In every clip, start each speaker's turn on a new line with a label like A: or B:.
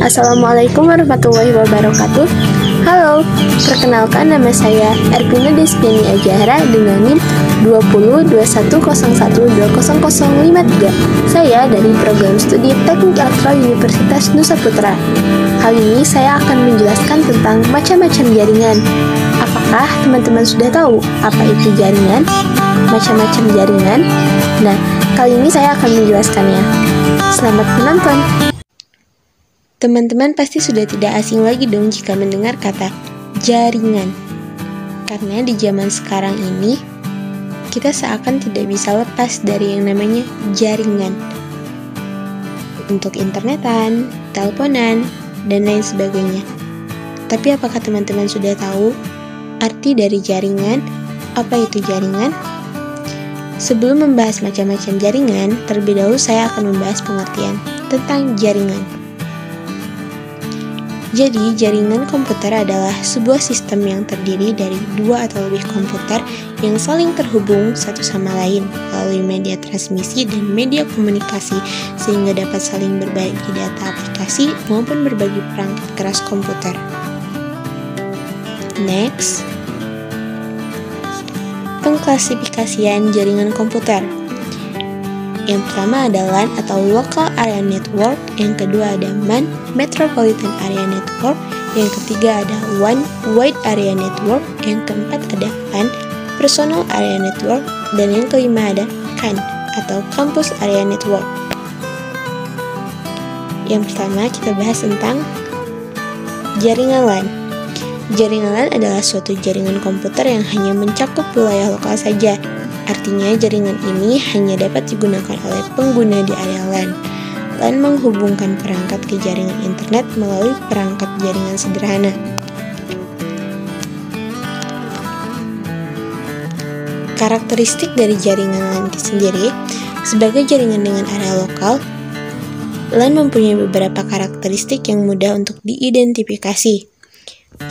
A: Assalamualaikum warahmatullahi wabarakatuh. Halo, perkenalkan nama saya Ervina Despiani Ajahara dengan NIM 202101200053. Saya dari program studi Teknik Elektro Universitas Nusa Putra. Kali ini saya akan menjelaskan tentang macam-macam jaringan. Apakah teman-teman sudah tahu apa itu jaringan? Macam-macam jaringan? Nah, kali ini saya akan menjelaskannya. Selamat menonton! Teman-teman pasti sudah tidak asing lagi dong jika mendengar kata jaringan. Karena di zaman sekarang ini, kita seakan tidak bisa lepas dari yang namanya jaringan. Untuk internetan, teleponan, dan lain sebagainya. Tapi apakah teman-teman sudah tahu arti dari jaringan? Apa itu jaringan? Sebelum membahas macam-macam jaringan, terlebih dahulu saya akan membahas pengertian tentang jaringan. Jadi, jaringan komputer adalah sebuah sistem yang terdiri dari dua atau lebih komputer yang saling terhubung satu sama lain melalui media transmisi dan media komunikasi sehingga dapat saling berbagi data aplikasi maupun berbagi perangkat keras komputer. Next, pengklasifikasian jaringan komputer. Yang pertama ada LAN atau Local Area Network, yang kedua ada MAN, Metropolitan Area Network, yang ketiga ada WAN, Wide Area Network, yang keempat ada PAN, Personal Area Network, dan yang kelima ada CAN atau Campus Area Network. Yang pertama kita bahas tentang jaringan LAN. Jaringan LAN adalah suatu jaringan komputer yang hanya mencakup wilayah lokal saja. Artinya jaringan ini hanya dapat digunakan oleh pengguna di area LAN. LAN menghubungkan perangkat ke jaringan internet melalui perangkat jaringan sederhana. Karakteristik dari jaringan LAN itu sendiri, sebagai jaringan dengan area lokal, LAN mempunyai beberapa karakteristik yang mudah untuk diidentifikasi.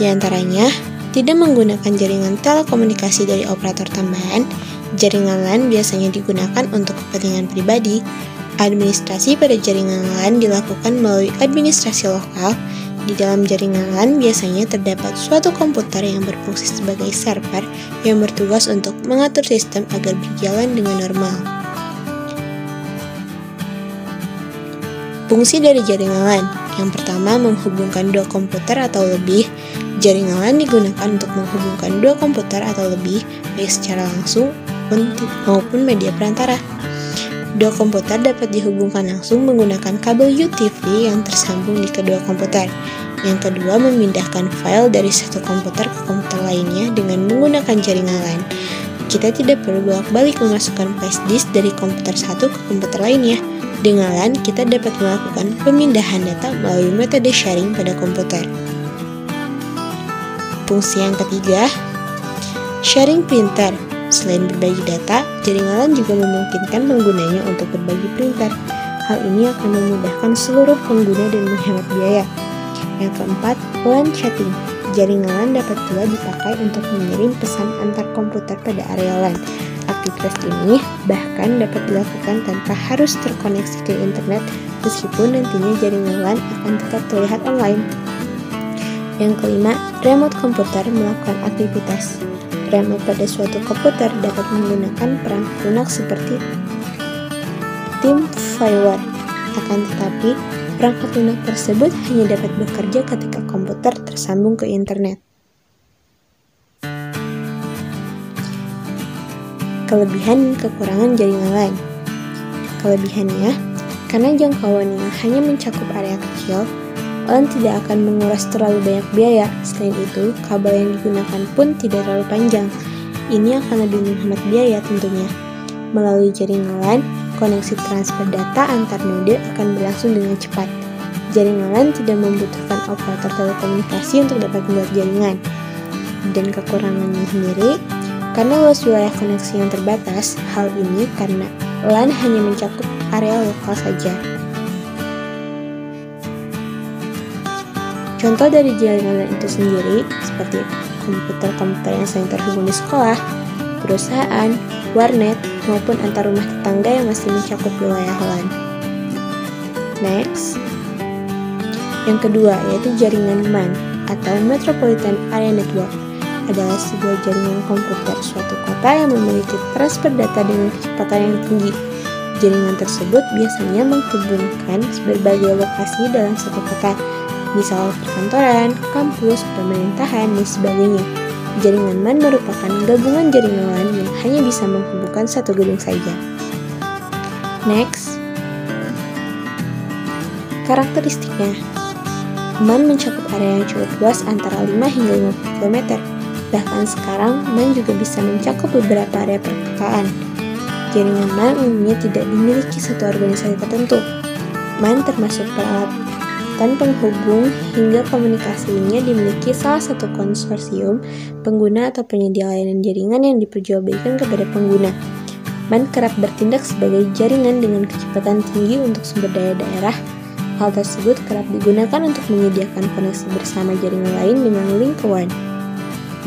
A: Di antaranya, tidak menggunakan jaringan telekomunikasi dari operator tambahan. Jaringan LAN biasanya digunakan untuk kepentingan pribadi. Administrasi pada jaringan LAN dilakukan melalui administrasi lokal. Di dalam jaringan LAN biasanya terdapat suatu komputer yang berfungsi sebagai server yang bertugas untuk mengatur sistem agar berjalan dengan normal. Fungsi dari jaringan LAN. Yang pertama, menghubungkan dua komputer atau lebih. Jaringan LAN digunakan untuk menghubungkan dua komputer atau lebih, baik secara langsung maupun media perantara. Dua komputer dapat dihubungkan langsung menggunakan kabel UTV yang tersambung di kedua komputer. Yang kedua, memindahkan file dari satu komputer ke komputer lainnya dengan menggunakan jaringan LAN. Kita tidak perlu bolak-balik memasukkan flash disk dari komputer satu ke komputer lainnya. Dengan LAN, kita dapat melakukan pemindahan data melalui metode sharing pada komputer. Fungsi yang ketiga, sharing printer. Selain berbagi data, jaringan LAN juga memungkinkan penggunanya untuk berbagi printer. Hal ini akan memudahkan seluruh pengguna dan menghemat biaya. Yang keempat, LAN chatting. Jaringan LAN dapat pula dipakai untuk mengirim pesan antar komputer pada area LAN. Aktivitas ini bahkan dapat dilakukan tanpa harus terkoneksi ke internet, meskipun nantinya jaringan LAN akan tetap terlihat online. Yang kelima, remote komputer melakukan aktivitas. Remote pada suatu komputer dapat menggunakan perangkat lunak seperti TeamViewer. Akan tetapi, perangkat lunak tersebut hanya dapat bekerja ketika komputer tersambung ke internet. Kelebihan dan kekurangan jaringan LAN. Kelebihannya, karena jangkauan yang hanya mencakup area kecil, LAN tidak akan menguras terlalu banyak biaya. Selain itu, kabel yang digunakan pun tidak terlalu panjang. Ini akan lebih menghemat biaya tentunya. Melalui jaringan LAN, koneksi transfer data antar node akan berlangsung dengan cepat. Jaringan LAN tidak membutuhkan operator telekomunikasi untuk dapat membuat jaringan. Dan kekurangannya sendiri, karena luas wilayah koneksi yang terbatas, hal ini karena LAN hanya mencakup area lokal saja. Contoh dari jaringan LAN itu sendiri seperti komputer-komputer yang sering terhubung di sekolah, perusahaan, warnet, maupun antar rumah tetangga yang masih mencakup wilayah LAN. Next, Yang kedua yaitu jaringan MAN atau Metropolitan Area Network, adalah sebuah jaringan komputer suatu kota yang memiliki transfer data dengan kecepatan yang tinggi. Jaringan tersebut biasanya menghubungkan berbagai lokasi dalam satu kota, misal perkantoran, kampus, pemerintahan, dan sebagainya. Jaringan MAN merupakan gabungan jaringan LAN yang hanya bisa menghubungkan satu gedung saja. Next, karakteristiknya. MAN mencakup area yang cukup luas antara 5 hingga 50 km. Bahkan sekarang, MAN juga bisa mencakup beberapa area perkotaan. Jaringan MAN umumnya tidak dimiliki satu organisasi tertentu. MAN termasuk peralatan penghubung hingga komunikasi lainnya dimiliki salah satu konsorsium pengguna atau penyedia layanan jaringan yang diperjualbelikan kepada pengguna. MAN kerap bertindak sebagai jaringan dengan kecepatan tinggi untuk sumber daya daerah. Hal tersebut kerap digunakan untuk menyediakan koneksi bersama jaringan lain dengan link ke WAN.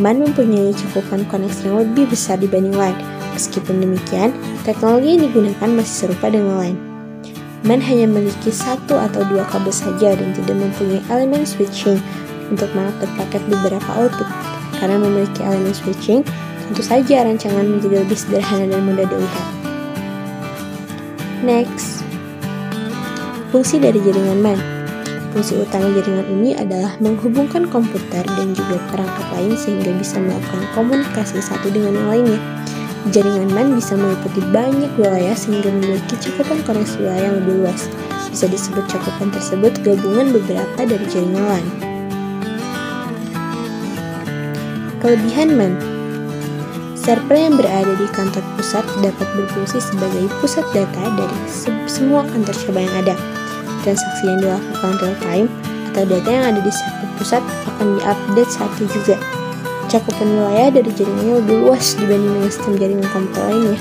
A: MAN mempunyai cakupan koneksi yang lebih besar dibanding LAN. Meskipun demikian, teknologi yang digunakan masih serupa dengan LAN. MAN hanya memiliki satu atau dua kabel saja dan tidak mempunyai elemen switching untuk mengatur paket beberapa output. Karena memiliki elemen switching, tentu saja rancangan menjadi lebih sederhana dan mudah dilihat. Next, fungsi dari jaringan MAN. Fungsi utama jaringan ini adalah menghubungkan komputer dan juga perangkat lain sehingga bisa melakukan komunikasi satu dengan yang lainnya. Jaringan MAN bisa meliputi banyak wilayah sehingga memiliki cakupan koneksi wilayah yang lebih luas. Bisa disebut cakupan tersebut gabungan beberapa dari jaringan LAN. Kelebihan MAN. Server yang berada di kantor pusat dapat berfungsi sebagai pusat data dari semua kantor cabang yang ada. Transaksi yang dilakukan real time atau data yang ada di server pusat akan diupdate saat itu juga. Cakupan wilayah dari jaringannya lebih luas dibanding dengan sistem jaringan komputer lainnya,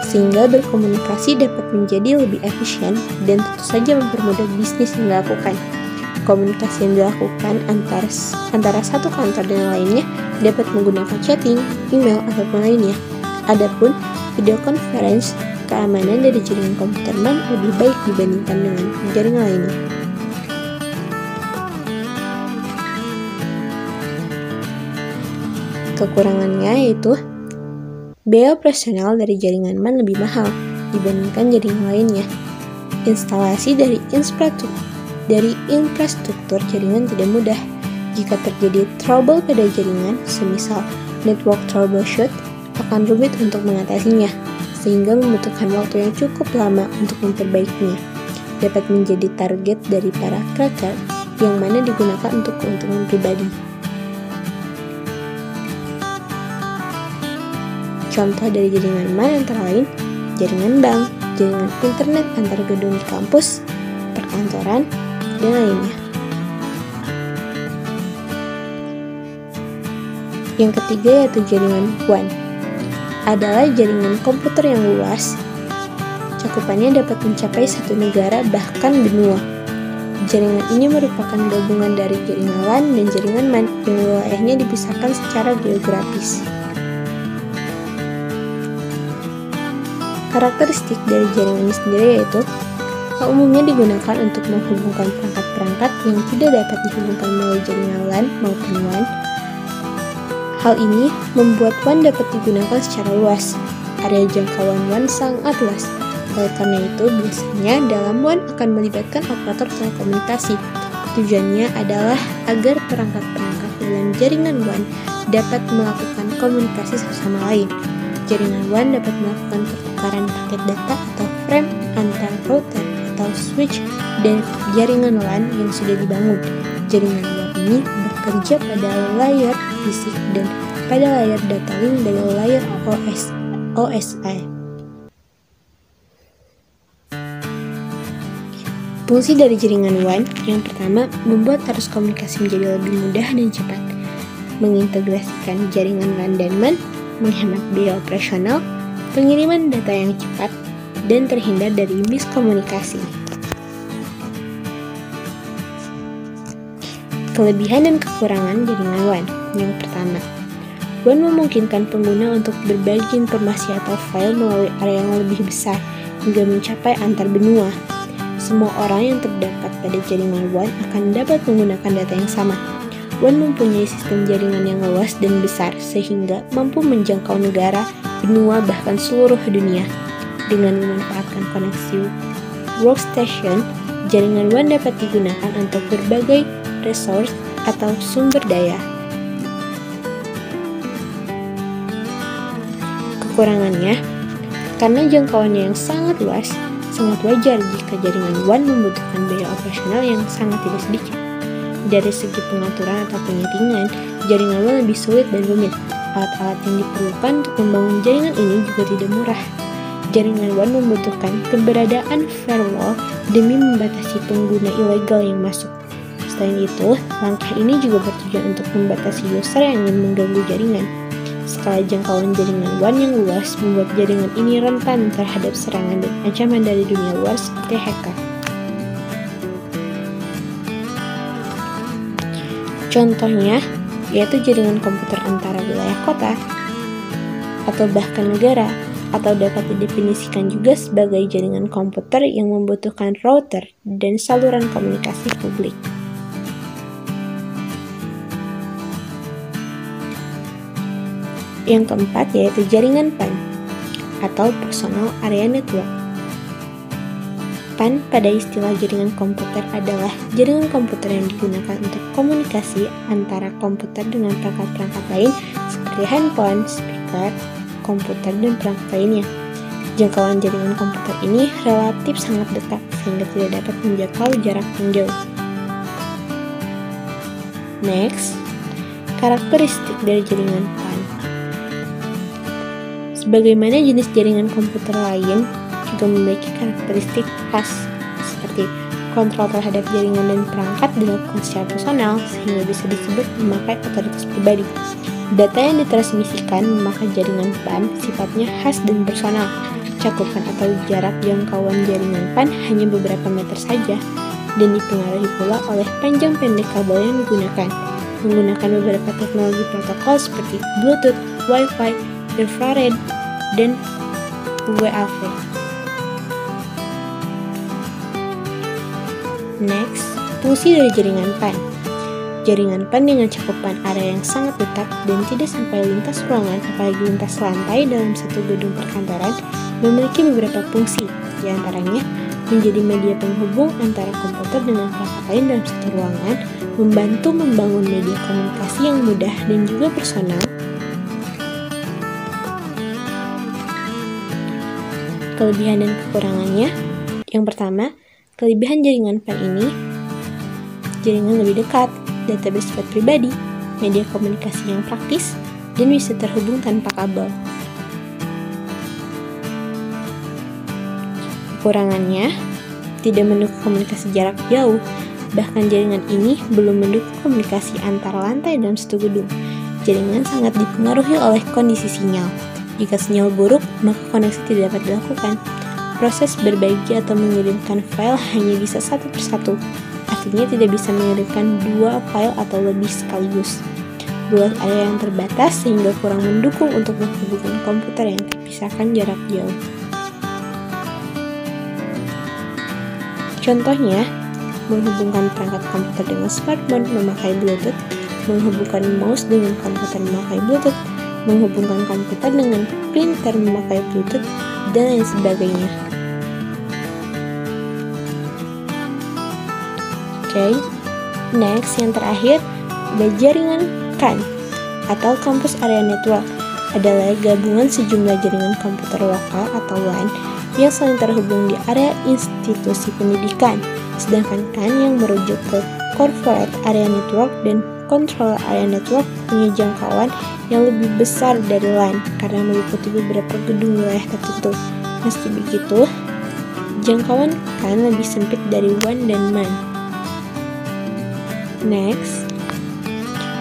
A: sehingga berkomunikasi dapat menjadi lebih efisien dan tentu saja mempermudah bisnis yang dilakukan. Komunikasi yang dilakukan antara satu kantor dan lainnya dapat menggunakan chatting, email, ataupun lainnya. Adapun video conference, keamanan dari jaringan komputer MAN lebih baik dibandingkan dengan jaringan lainnya. Kekurangannya yaitu biaya operasional dari jaringan MAN lebih mahal dibandingkan jaringan lainnya. Instalasi dari infrastruktur jaringan tidak mudah. Jika terjadi trouble pada jaringan, semisal network troubleshoot, akan rumit untuk mengatasinya, sehingga membutuhkan waktu yang cukup lama untuk memperbaikinya. Dapat menjadi target dari para cracker yang mana digunakan untuk keuntungan pribadi. Contoh dari jaringan MAN antara lain jaringan bank, jaringan internet antar gedung di kampus, perkantoran, dan lainnya. Yang ketiga yaitu jaringan WAN. Adalah jaringan komputer yang luas. Cakupannya dapat mencapai satu negara bahkan benua. Jaringan ini merupakan gabungan dari jaringan LAN dan jaringan MAN yang wilayahnya dipisahkan secara geografis. Karakteristik dari jaringan ini sendiri yaitu umumnya digunakan untuk menghubungkan perangkat-perangkat yang tidak dapat dihubungkan melalui jaringan LAN maupun WAN. Hal ini membuat WAN dapat digunakan secara luas. Area jangkauan WAN sangat luas. Oleh karena itu, biasanya dalam WAN akan melibatkan operator telekomunikasi. Tujuannya adalah agar perangkat-perangkat dalam jaringan WAN dapat melakukan komunikasi satu sama lain. Jaringan WAN dapat melakukan pertukaran paket data atau frame antar router atau switch dan jaringan LAN yang sudah dibangun. Jaringan WAN ini bekerja pada layar fisik dan pada layar data link dari layar OSI. Fungsi dari jaringan WAN yang pertama membuat arus komunikasi menjadi lebih mudah dan cepat, mengintegrasikan jaringan LAN dan MAN, menghemat biaya operasional, pengiriman data yang cepat, dan terhindar dari miskomunikasi. Kelebihan dan kekurangan jaringan WAN. Yang pertama, WAN memungkinkan pengguna untuk berbagi informasi atau file melalui area yang lebih besar hingga mencapai antar benua. semua orang yang terdapat pada jaringan WAN akan dapat menggunakan data yang sama. WAN mempunyai sistem jaringan yang luas dan besar sehingga mampu menjangkau negara, benua, bahkan seluruh dunia. Dengan memanfaatkan koneksi workstation, jaringan WAN dapat digunakan untuk berbagai resource atau sumber daya. Kekurangannya, karena jangkauannya yang sangat luas, sangat wajar jika jaringan WAN membutuhkan biaya operasional yang sangat tidak sedikit. Dari segi pengaturan atau penyetingan, jaringan WAN lebih sulit dan rumit. Alat-alat yang diperlukan untuk membangun jaringan ini juga tidak murah. Jaringan WAN membutuhkan keberadaan firewall demi membatasi pengguna ilegal yang masuk. Selain itu, langkah ini juga bertujuan untuk membatasi user yang ingin mengganggu jaringan. Skala jangkauan jaringan WAN yang luas membuat jaringan ini rentan terhadap serangan dan ancaman dari dunia luar seperti hacker. Contohnya, yaitu jaringan komputer antara wilayah kota atau bahkan negara, atau dapat didefinisikan juga sebagai jaringan komputer yang membutuhkan router dan saluran komunikasi publik. Yang keempat yaitu jaringan PAN atau Personal Area Network. PAN pada istilah jaringan komputer adalah jaringan komputer yang digunakan untuk komunikasi antara komputer dengan perangkat-perangkat lain seperti handphone, speaker, komputer, dan perangkat lainnya. Jangkauan jaringan komputer ini relatif sangat dekat sehingga tidak dapat menjangkau jarak yang jauh. Next, karakteristik dari jaringan PAN. Sebagaimana jenis jaringan komputer lain juga memiliki karakteristik khas seperti kontrol terhadap jaringan dan perangkat dilakukan secara personal sehingga bisa disebut memakai otoritas pribadi. Data yang ditransmisikan memakai jaringan PAN sifatnya khas dan personal. Cakupan atau jarak jangkauan jaringan PAN hanya beberapa meter saja dan dipengaruhi pula oleh panjang pendek kabel yang digunakan. Menggunakan beberapa teknologi protokol seperti Bluetooth, Wi-Fi, infrared, dan WAV. Next, fungsi dari jaringan PAN. Jaringan PAN dengan cakupan area yang sangat dekat dan tidak sampai lintas ruangan, apalagi lintas lantai dalam satu gedung perkantoran, memiliki beberapa fungsi, di antaranya menjadi media penghubung antara komputer dengan perangkat lain dalam satu ruangan, membantu membangun media komunikasi yang mudah dan juga personal. Kelebihan dan kekurangannya. Yang pertama, kelebihan jaringan PAN ini, jaringan lebih dekat, data bersifat pribadi, media komunikasi yang praktis, dan bisa terhubung tanpa kabel. Kekurangannya, tidak mendukung komunikasi jarak jauh, bahkan jaringan ini belum mendukung komunikasi antar lantai dalam satu gedung. Jaringan sangat dipengaruhi oleh kondisi sinyal. Jika sinyal buruk, maka koneksi tidak dapat dilakukan. Proses berbagi atau mengirimkan file hanya bisa satu persatu. Artinya tidak bisa mengirimkan dua file atau lebih sekaligus. Luas area yang terbatas sehingga kurang mendukung untuk menghubungkan komputer yang terpisahkan jarak jauh. Contohnya, menghubungkan perangkat komputer dengan smartphone memakai Bluetooth, menghubungkan mouse dengan komputer memakai Bluetooth, menghubungkan komputer dengan printer memakai Bluetooth, dan lain sebagainya. Oke, next yang terakhir ada jaringan CAN atau Campus Area Network. Adalah gabungan sejumlah jaringan komputer lokal atau LAN yang saling terhubung di area institusi pendidikan. Sedangkan CAN yang merujuk ke Corporate Area Network dan Control Area Network punya jangkauan yang lebih besar dari LAN karena meliputi beberapa gedung wilayah tertentu. Meski begitu, jangkauan CAN lebih sempit dari WAN dan MAN. Next,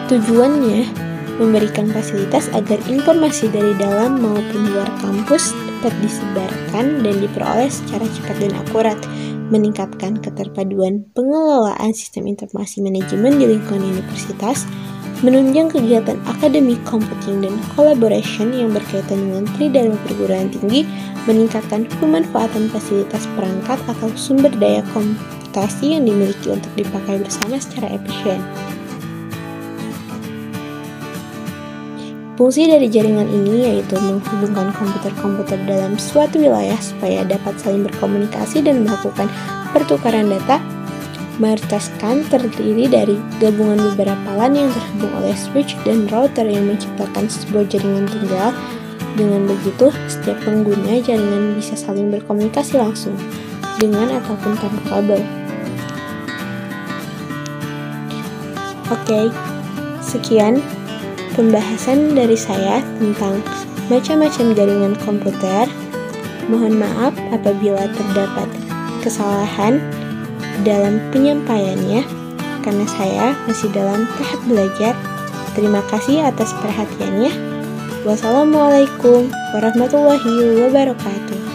A: tujuannya memberikan fasilitas agar informasi dari dalam maupun luar kampus dapat disebarkan dan diperoleh secara cepat dan akurat, meningkatkan keterpaduan pengelolaan sistem informasi manajemen di lingkungan universitas, menunjang kegiatan academic computing dan collaboration yang berkaitan dengan TRI dalam perguruan tinggi, meningkatkan pemanfaatan fasilitas perangkat atau sumber daya komputasi yang dimiliki untuk dipakai bersama secara efisien. Fungsi dari jaringan ini yaitu menghubungkan komputer-komputer dalam suatu wilayah supaya dapat saling berkomunikasi dan melakukan pertukaran data. Mayoritas CAN terdiri dari gabungan beberapa LAN yang terhubung oleh switch dan router yang menciptakan sebuah jaringan tunggal. Dengan begitu, setiap pengguna jaringan bisa saling berkomunikasi langsung, dengan ataupun tanpa kabel. Oke, sekian pembahasan dari saya tentang macam-macam jaringan komputer. Mohon maaf apabila terdapat kesalahan dalam penyampaiannya, karena saya masih dalam tahap belajar. Terima kasih atas perhatiannya. Wassalamualaikum warahmatullahi wabarakatuh.